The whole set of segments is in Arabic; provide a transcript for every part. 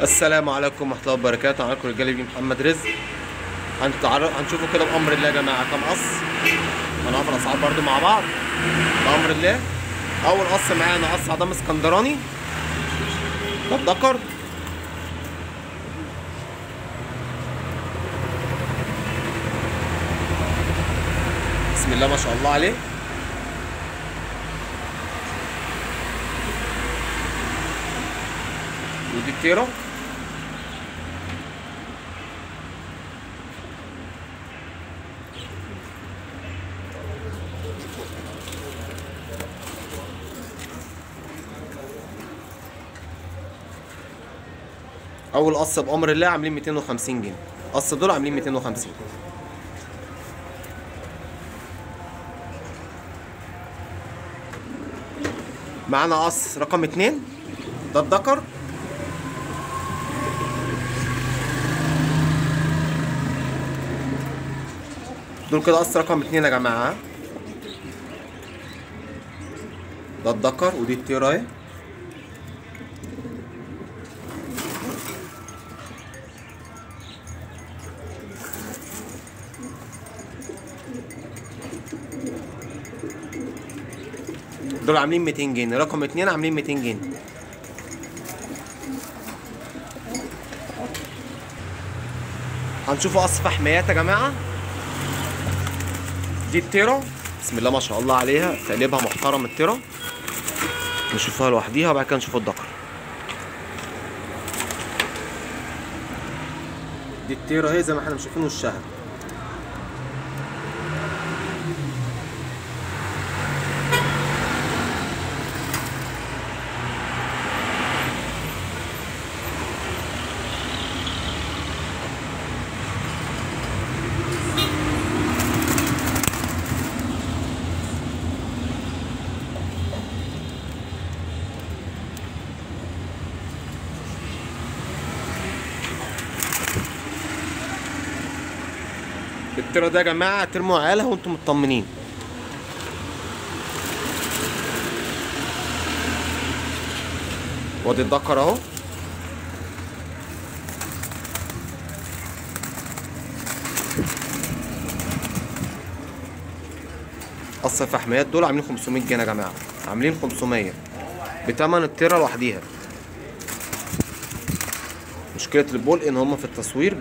السلام عليكم ورحمة الله وبركاته. معاكم رجالي بيه محمد رزق. هنشوفوا كده بأمر الله يا جماعة كام قص. هنعرف الأسعار برضو مع بعض بأمر الله. أول قص معانا قص عظام اسكندراني، ده الدكر. بسم الله ما شاء الله عليه. ودي التيرة. اول قص بامر الله عاملين 250 جنيه. قص دول عاملين 250. معانا قص رقم 2، ده الدكر. دول كده قص رقم 2 يا جماعه. ده الدكر ودي التيرة اهي. دول عاملين 200 جنيه. رقم 2 عاملين 200 جنيه. هنشوفوا قص فحميات يا جماعه. دي التيرة، بسم الله ما شاء الله عليها، تقليبها محترم التيرة. نشوفها لوحديها وبعد كده نشوف الدكر. دي التيرة اهي زي ما احنا شايفين وشها. التيرة ده يا جماعة ترموا عيالها وانتم مطمنين. وادي الدكر اهو. قص الفحميات دول عاملين 500 جنيه يا جماعة. عاملين 500 بتمن التيرة لوحديها. مشكلة البول ان هما في التصوير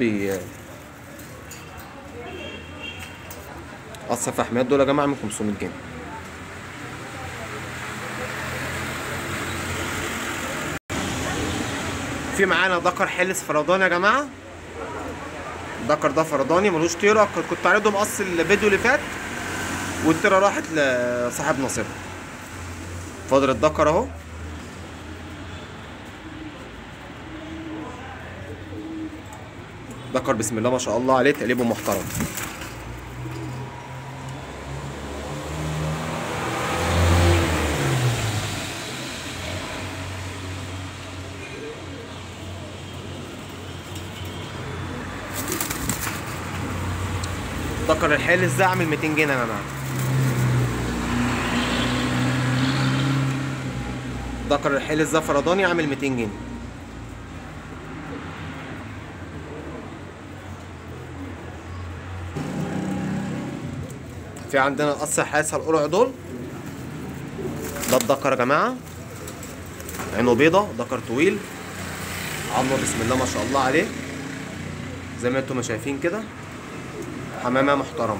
قص الفحميات دول يا جماعة من 500 جنيه. في معانا دكر حلس فرداني يا جماعة. الدكر ده فرداني ملوش تيرة. كنت عارضهم قص الفيديو اللي فات والتيرة راحت لصاحب نصيبها. فاضل الدكر اهو. دكر بسم الله ما شاء الله عليه، تقليبه محترم. دكر الحلس ده عامل 200 جنيه يا جماعه. دكر الحلس ده فرداني عامل 200 جنيه. في عندنا القص الحاسه القرع دول. ده الدكر يا جماعه، عينه بيضه، دكر طويل، عظمه بسم الله ما شاء الله عليه زي ما انتم شايفين كده. حمامه محترمه.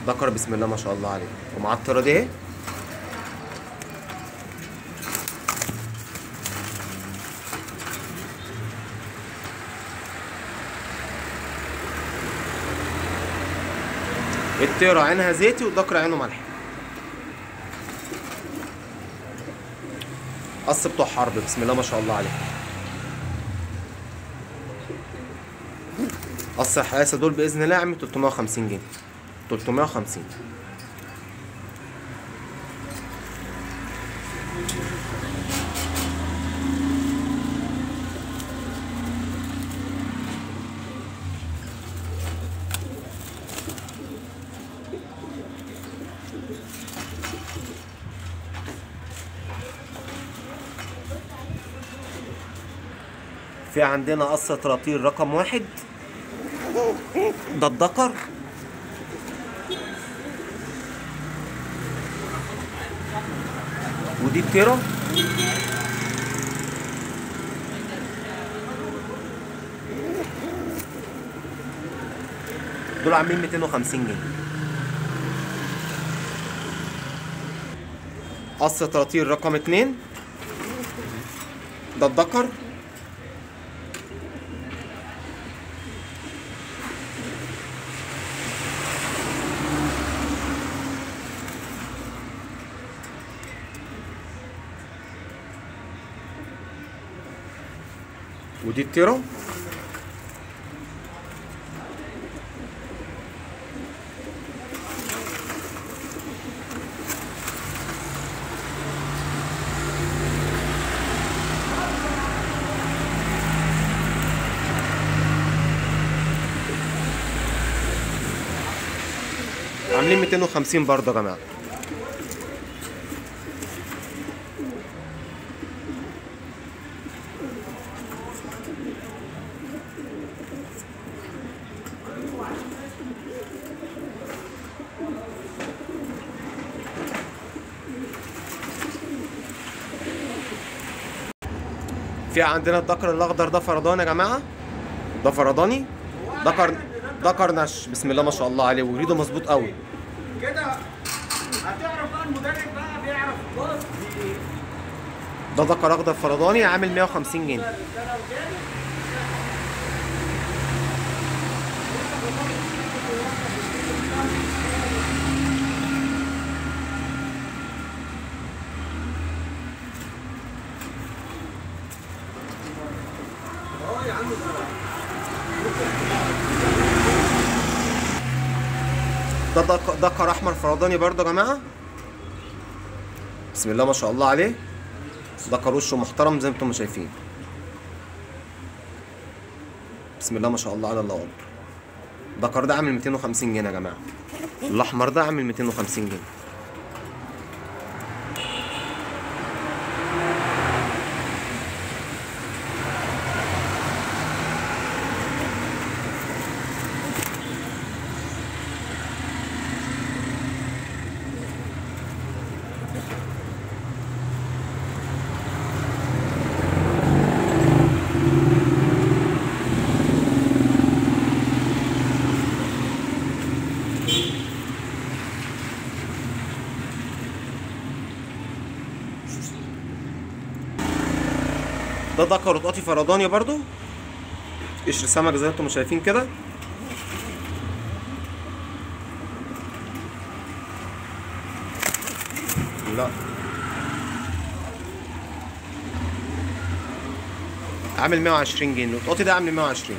دكر بسم الله ما شاء الله عليه. ومعاه التيرة دي اهي. التيرة عينها زيتي والدكر عينه ملح. قص بتوع حرب بسم الله ما شاء الله عليه. قص الحقاسة دول بإذن الله عامل 350 جنيه. 350. في عندنا قص طراطير رقم 1، ده الدكر. ودي التيرة. دول عاملين 250 جنيه. قص طراطير رقم 2، ده الدكر. ودي التيرة. عاملين 250 برضه يا جماعه. في عندنا الدكر الاخضر ده فرداني يا جماعه، ده فرداني، دكر نش، بسم الله ما شاء الله عليه، وريده مظبوط قوي كده. هتعرف بقى المدرب بقى بيعرف خالص. ده دكر اخضر فرداني عامل 150 جنيه. ده دكر احمر فرداني برضه يا جماعه، بسم الله ما شاء الله عليه، دكر وشه محترم زي ما انتم شايفين، بسم الله ما شاء الله على الله اكبر. دكر ده عامل 250 جنيه يا جماعه، الاحمر ده عامل 250 جنيه. ده دكر وطاطي فرداني برضو، قشر سمك زي ما انتم شايفين كده. لا عامل 120 جنيه، القطي ده عامل 120.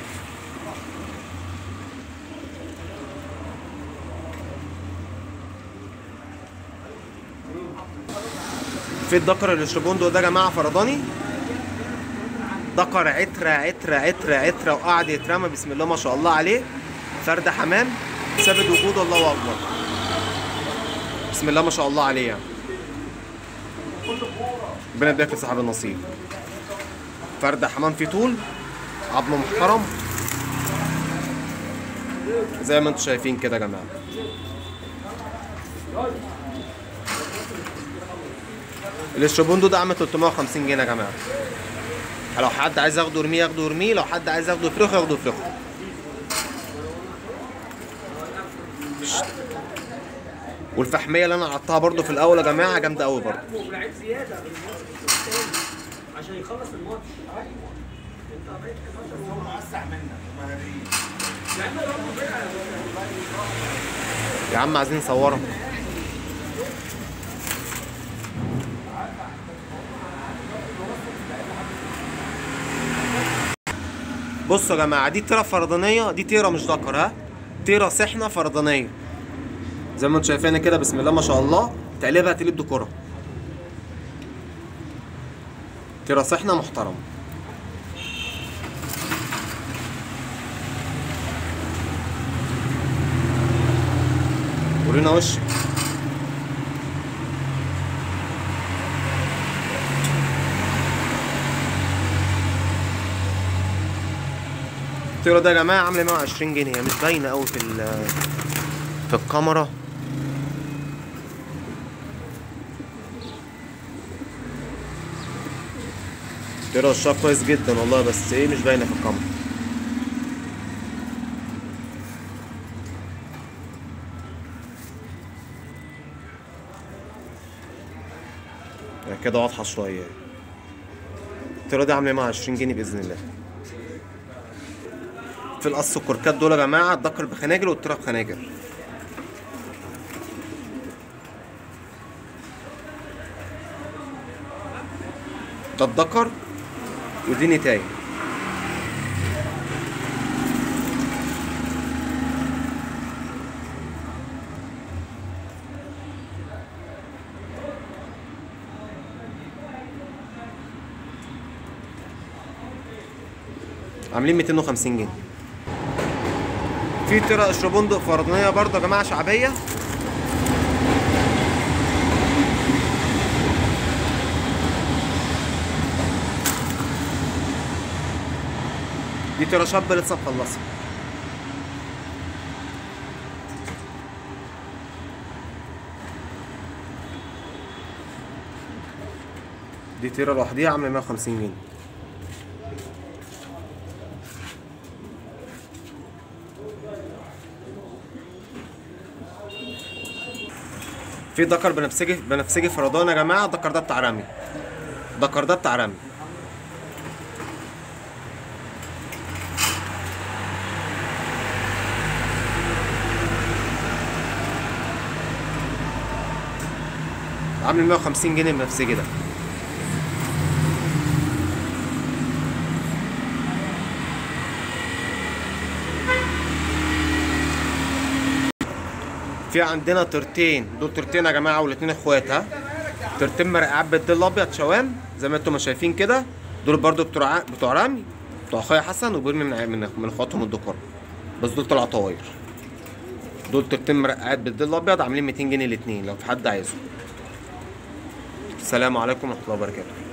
في الدكر الاشربوندو ده يا جماعه فرداني، دكر عترة عترة عترة عترة وقعد يترمى، بسم الله ما شاء الله عليه، فرد حمام ثابت وجوده، الله اكبر، بسم الله ما شاء الله عليه يعني. ربنا يبارك في صاحب النصيب. فرد حمام في طول، عظم محترم زي ما انتم شايفين كده يا جماعه. الاشربوندو ده عامل 350 جنيه يا جماعه. لو حد عايز ياخده ارميه ياخده ارميه، لو حد عايز ياخده يفرخه ياخده يفرخه. والفحميه اللي انا قطعتها برده في الاول يا جماعه جامده قوي برده. ولعيب زياده عشان يخلص الماتش. ايوه انت بقيت 11 وهو موسع منك يا عم عايزين نصورهم. بصوا يا جماعه، دي تيره فردانيه، دي تيره مش دكر، ها، تيره سحنه فردانيه زي ما انتم شايفين كده، بسم الله ما شاء الله، تقلبها تقلب ديكوره، تيره سحنه محترمه. ورينا وشك. الطياره ده يا جماعه عامله 120 جنيه، هي مش باينه قوي في الكاميرا. الطياره وشها كويس جدا والله، بس ايه مش باينه في الكاميرا. كده واضحه شويه. الطياره دي عامله 120 جنيه باذن الله. في القص الكركات دول يا جماعه، الدكر بخناجر والطياره بخناجر. ده الدكر ودي نتاية. عاملين 250 جنيه. في طيرة قشر بندق فرضانية برضه يا جماعة شعبية. دي طيرة شابة لسه مخلصة. دي طيرة لوحديها عاملة 150 جنيه. في دكر بنفسجي فردان يا جماعه. الدكر ده بتاع رمي. الدكر ده بتاع رمي. عامل 150 جنيه البنفسجي ده. في عندنا طيرتين، دول طيرتين يا جماعه والاتنين اخوات. ها، طيرتين مرقعات بالديل الابيض شوام زي ما انتم شايفين كده. دول برضو بتوع رمي، بتوع اخويا حسن وبيرمي من اخواتهم الدكر، بس دول طلعوا طواير. دول طيرتين مرقعات بالديل الابيض عاملين 200 جنيه الاتنين لو في حد عايزهم. السلام عليكم ورحمه الله وبركاته.